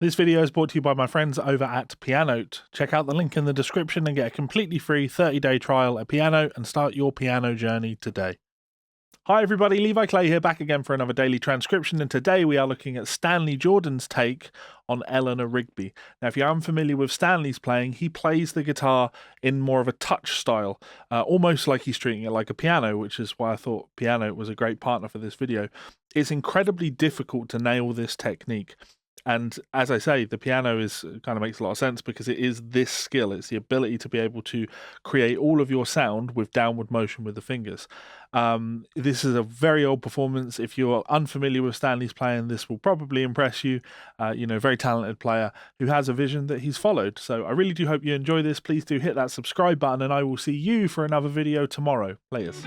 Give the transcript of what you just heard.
This video is brought to you by my friends over at Pianote. Check out the link in the description and get a completely free 30-day trial at Piano and start your piano journey today. Hi everybody, Levi Clay here, back again for another daily transcription, and today we are looking at Stanley Jordan's take on Eleanor Rigby. Now, if you're unfamiliar with Stanley's playing, he plays the guitar in more of a touch style, almost like he's treating it like a piano, which is why I thought Piano was a great partner for this video. It's incredibly difficult to nail this technique. And as I say, the piano kind of makes a lot of sense because it is this skill. It's the ability to be able to create all of your sound with downward motion with the fingers. This is a very old performance. If you're unfamiliar with Stanley's playing, this will probably impress you. Very talented player who has a vision that he's followed. So I really do hope you enjoy this. Please do hit that subscribe button and I will see you for another video tomorrow. Laters.